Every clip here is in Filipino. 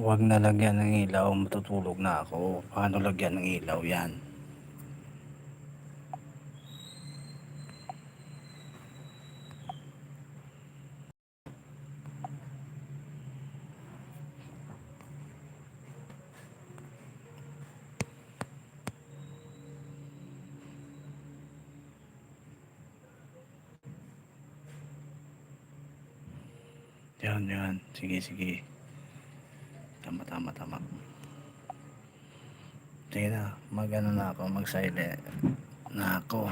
Huwag na lagyan ng ilaw, matutulog na ako. Paano lagyan ng ilaw yan? Yan, yan. Sige, sige. Tama, tama, tama. Sige na, mag-ano na ako, mag-silent na ako.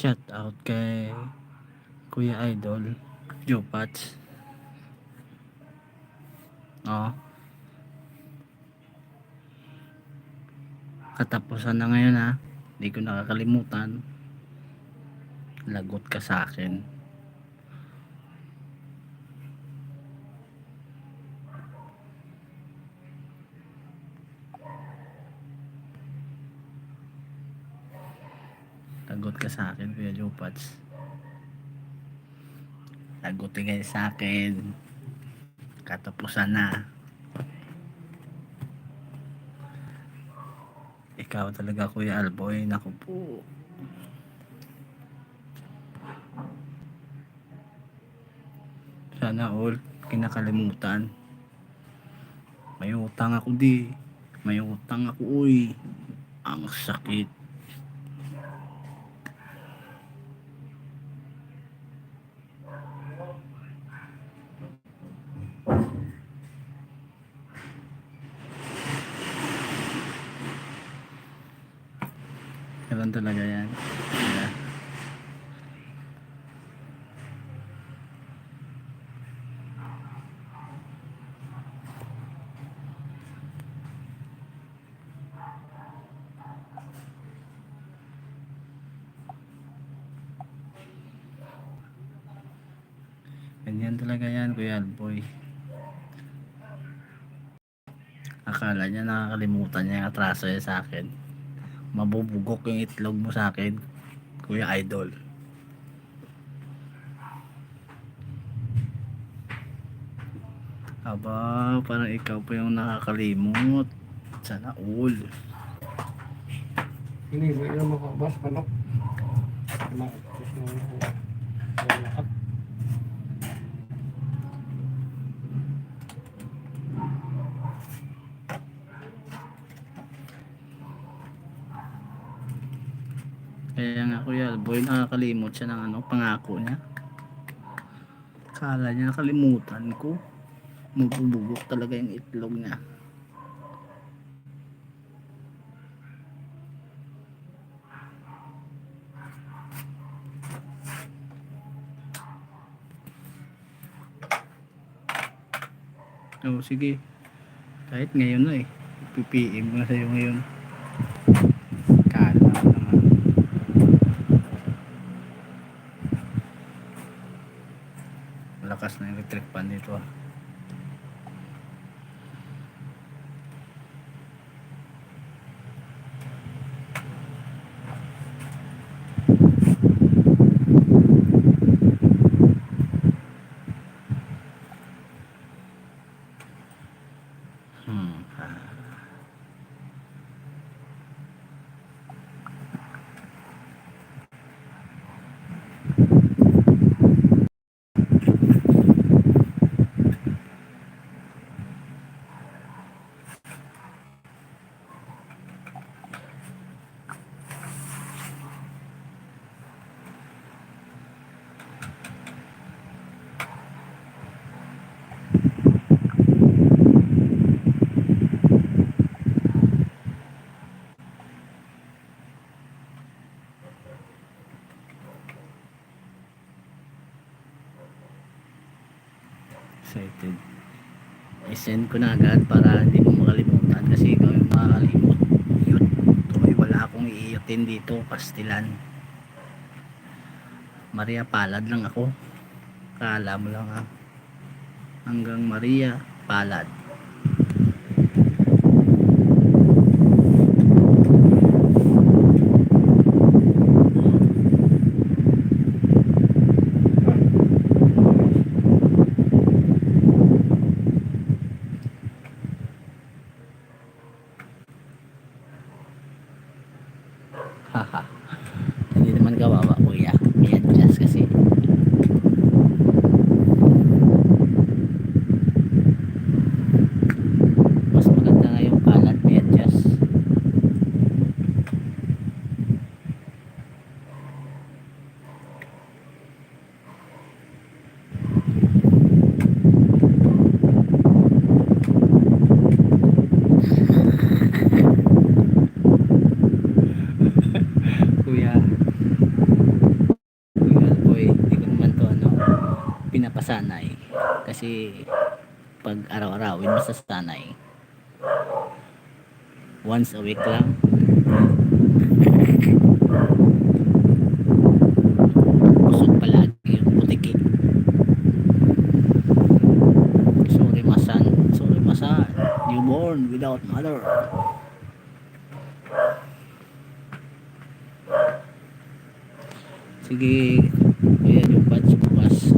Shout out kay Kuya Idol Jupats. Oh, katapusan na ngayon ha. Hindi ko nakakalimutan. Lagot ka sa akin. Lagot ka sa akin, Kuya Jupats. Lagot kayo sa akin. Katapusan na. Ikaw talaga, Kuya Alboy. Naku po. Sana all kinakalimutan. May utang ako di. May utang ako uy. Ang sakit. Ganun talaga yan. Yeah. Ganyan talaga yan, Kuya Alboy. Akala niya nakakalimutan niya yung atraso niya sa akin. Mabubugok yung itlog mo sa akin, Kuya Idol. Aba, parang ikaw pa yung nakakalimot. Sana all. Ini mo ilang mga bas panok. Kaya nga Kuya Alboy, nakakalimot siya ng pangako niya. Kala niya nakalimutan ko. Mabubugok talaga yung itlog niya. Oh, sige. Kahit ngayon na PPM na sa'yo ngayon. Kala ko naman. Malakas na yung electric fan dito ah. Excited. I-send ko na agad para hindi mo makalimutan kasi ikaw yung makakalimot. Yun. Tuloy wala akong iiyatin dito. Pastilan. Maria Palad lang ako. Kala mo lang ha. Hanggang Maria Palad. Haha. Hindi naman kawawa kuya. May adjust kasi. pinapasanay kasi pag araw-arawin masasanay, once a week lang busog palagi yung putiki. Sorry masan, sorry masan, newborn without mother. Sige kuya yung patch bukas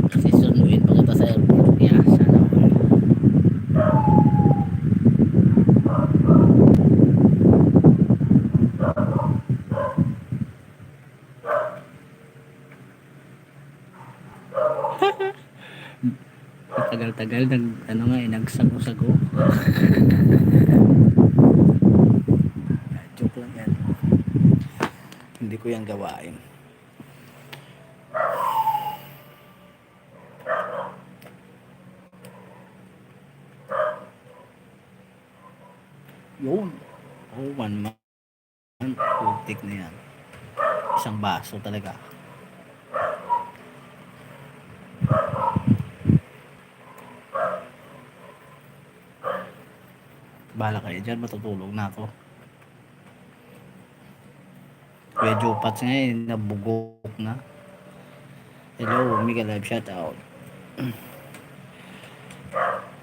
kasi sunuin pa kita sa airport ya, sana all. Tagal-tagal nag ano nga nagsago-sago. Joke lang yan, hindi ko yan gawain. Yun, oh 1 month putik na yan, isang baso talaga. Bahala kayo dyan, matutulog na ako. Kuya Jupats nga nabugok na. Hello, Mega Live shoutout.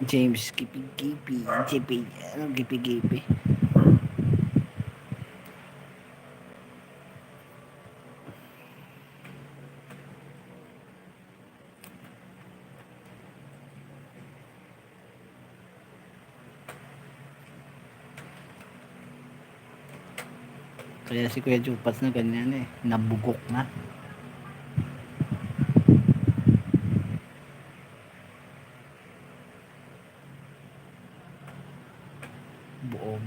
James Gipi-Gipi, JP, ano Gipi-Gipi? Kaya si Kuya Jupats na ganyan nabugok na.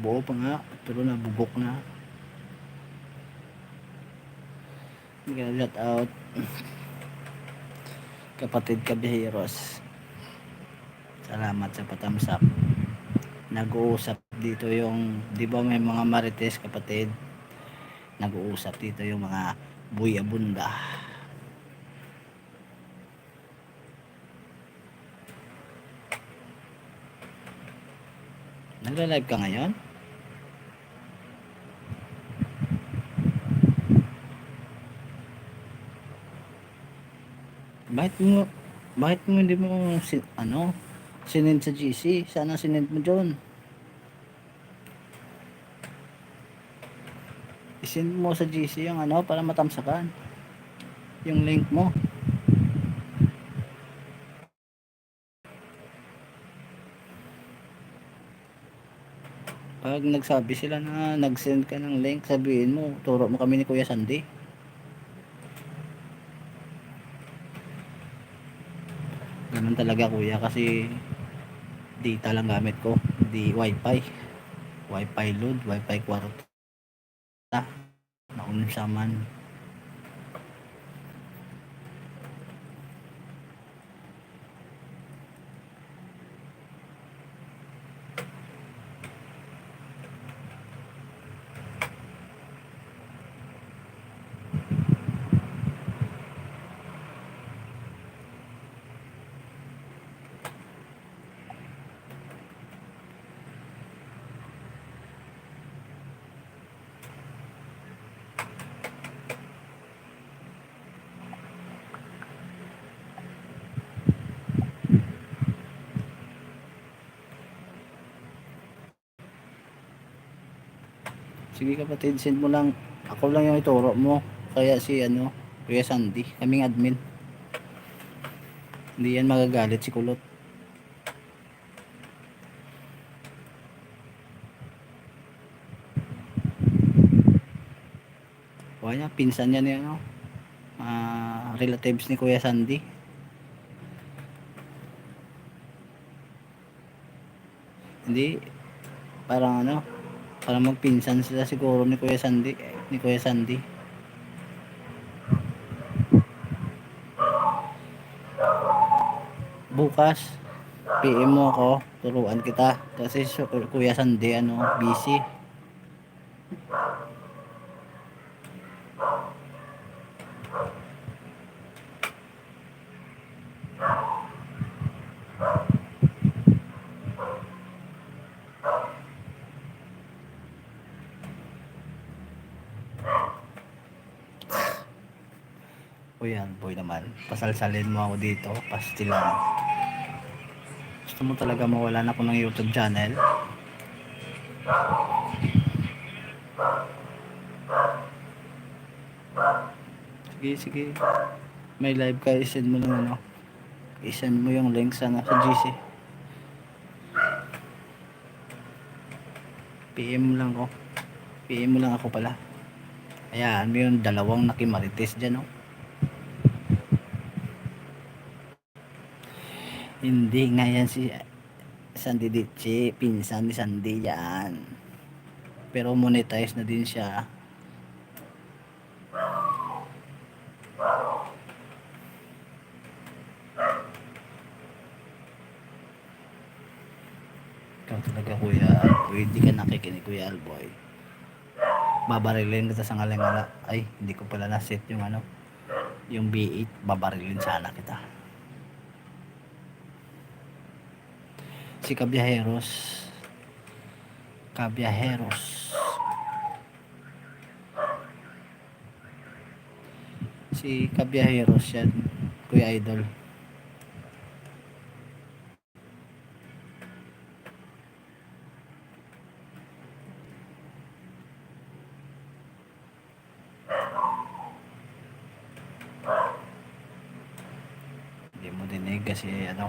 Buo pa nga, pero nabugok na. Shout out kapatid Kabihiros, salamat sa patamsap. Nag-uusap dito yung, di ba may mga marites kapatid, nag-uusap dito yung mga buyabunda. Nagla-live ka ngayon? Bakit mo hindi mo sinend sa GC? Sana sinend mo dyan. Isend mo sa GC yung para matamsakan yung link mo. Pag nagsabi sila na nag-send ka ng link, sabihin mo, turo mo kami ni Kuya Sandy. Ganun talaga kuya, kasi data lang gamit ko, di wifi load, wifi kwarta naunsa man. Sige kapatid, send mo lang, ako lang yung ituro mo, kaya si Kuya Sandy, kaming admin, hindi yan magagalit si Kulot. Wala niya, pinsan niya ni relatives ni Kuya Sandy. Hindi, parang parang magpinsan sila siguro ni Kuya Sandy. Bukas PM mo ako, turuan kita kasi Kuya Sandy busy. Kuya Alboy naman, pasalsalin mo ako dito, pastilan. Gusto mo talaga mawalan ako ng YouTube channel? Sige, sige. May live ka, isend mo lang ano. Isend mo yung link sa GC. PM mo lang ako. PM mo lang ako pala. Ayan, may yung dalawang nakimarites dyan, oh. Hindi nga yan si Sandy Dichi, pinsan ni Sandy yan. Pero monetize na din siya. Ikaw talaga Kuya Alboy, hindi ka nakikinig Kuya Alboy. Babarilin kita sa ngalengala. Ay, hindi ko pala na-set yung ano, yung B8, babarilin sana kita. Si Kabiyaheros. Si Kabiyaheros yan, Kuya Idol. Hindi mo dinig kasi ano,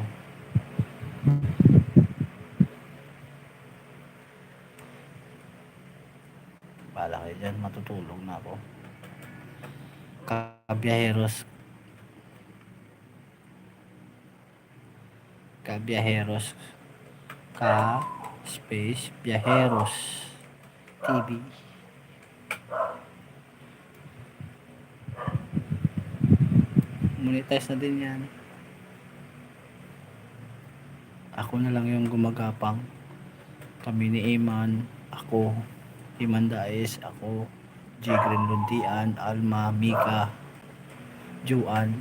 bala kayo dyan, matutulog na ako. Kabiyaheros ka space Biyaheros TV. Monetize na din yan. Ako na lang yung gumagapang. Kami ni Iman, ako, Iman Daes, ako, J. Green Luntian, Alma, Mika, Juan.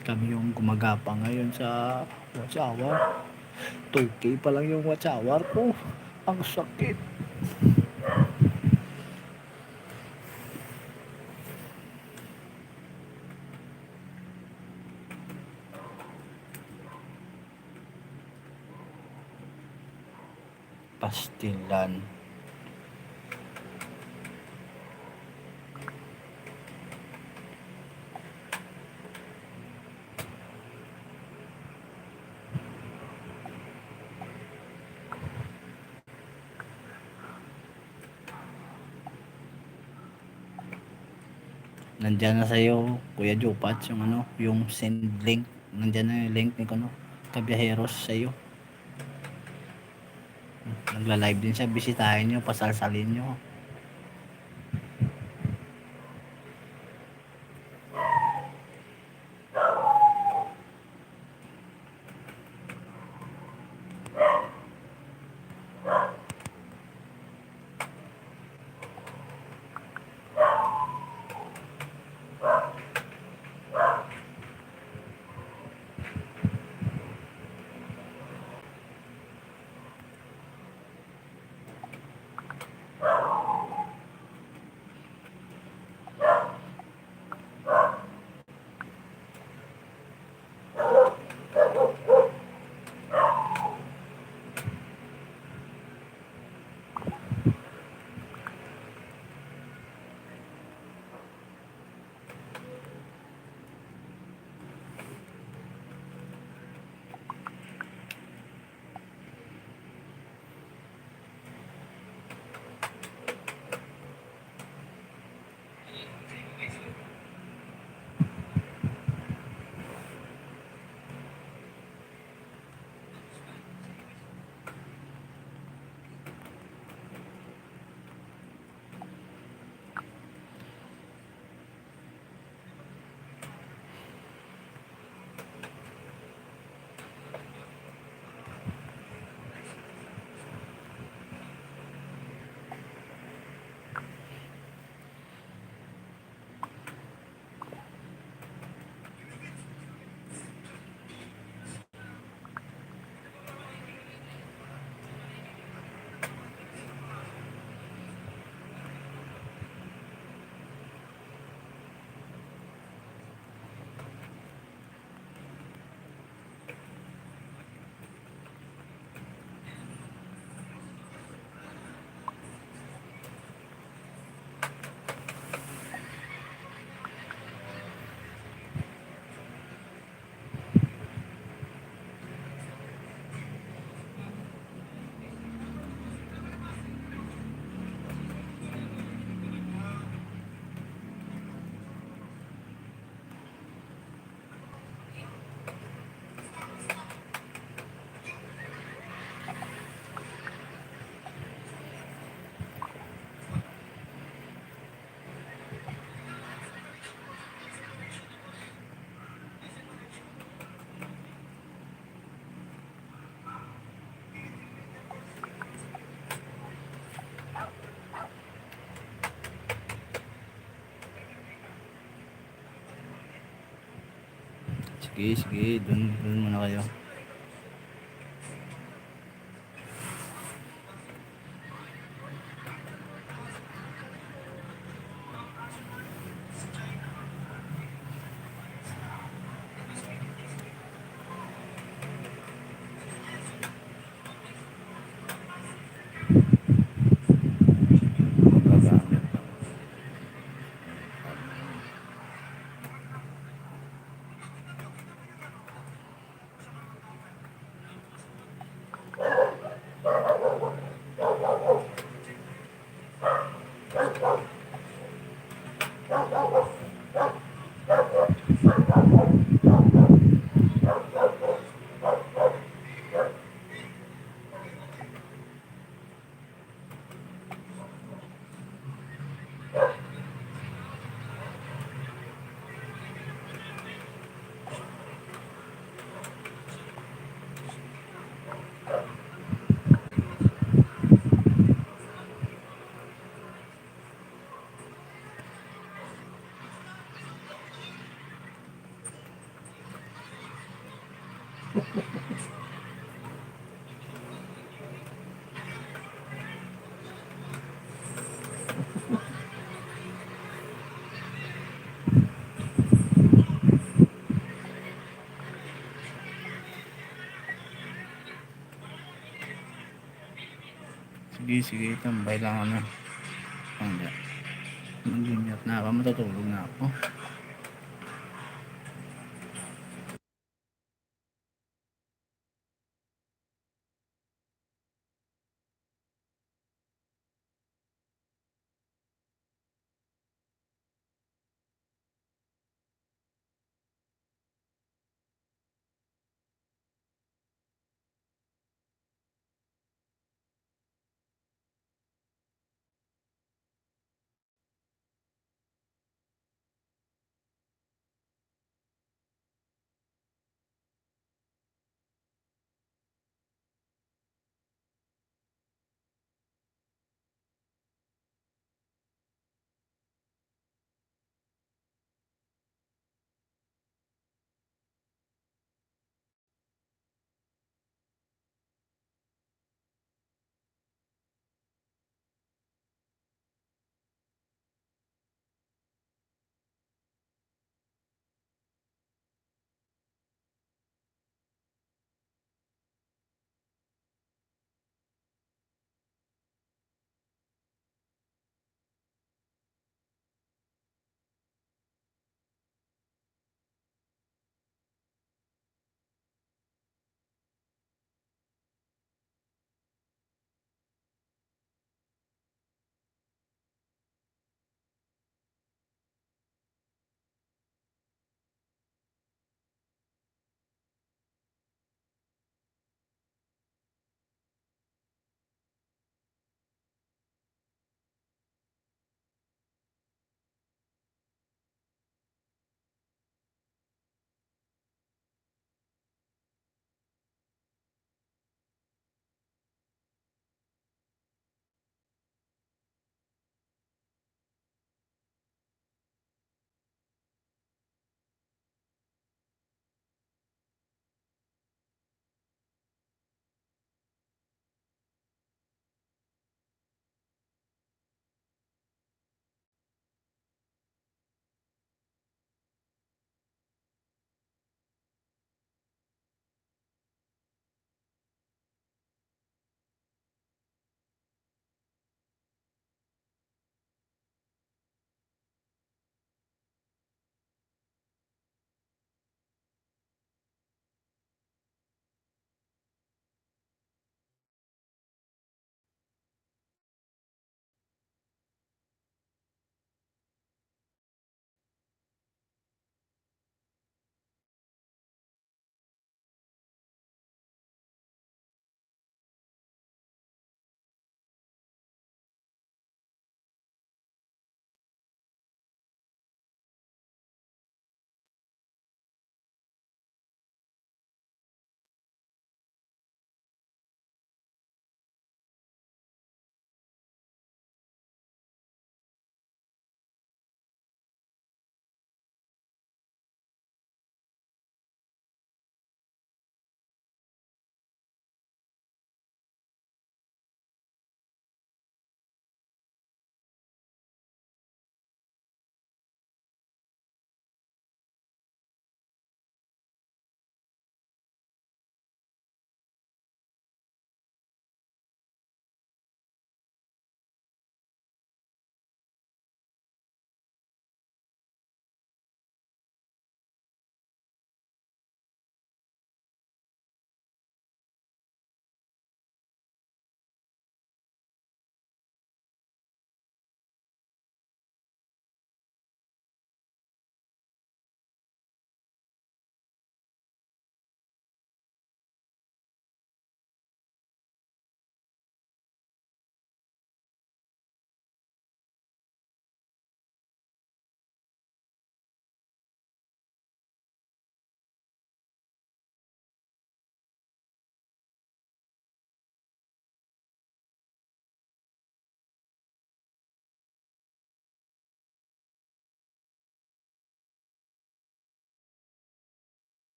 Kami yung gumagapang ngayon sa watch hour. 2K pa lang yung watch hour ko. Ang sakit. Pastilan. Nandyan na sa'yo Kuya Jupats yung ano, yung send link. Nandyan na yung link ni Kuno Kabiyaheros sa'yo. Nagla-live din siya, bisitahin nyo, pasalsalin nyo. Sige, sige. Dun muna kayo. Magagamit. Sige, sige. Tambay lang ano. Hindi. Mag-iingat na ako. Matutulog na ako.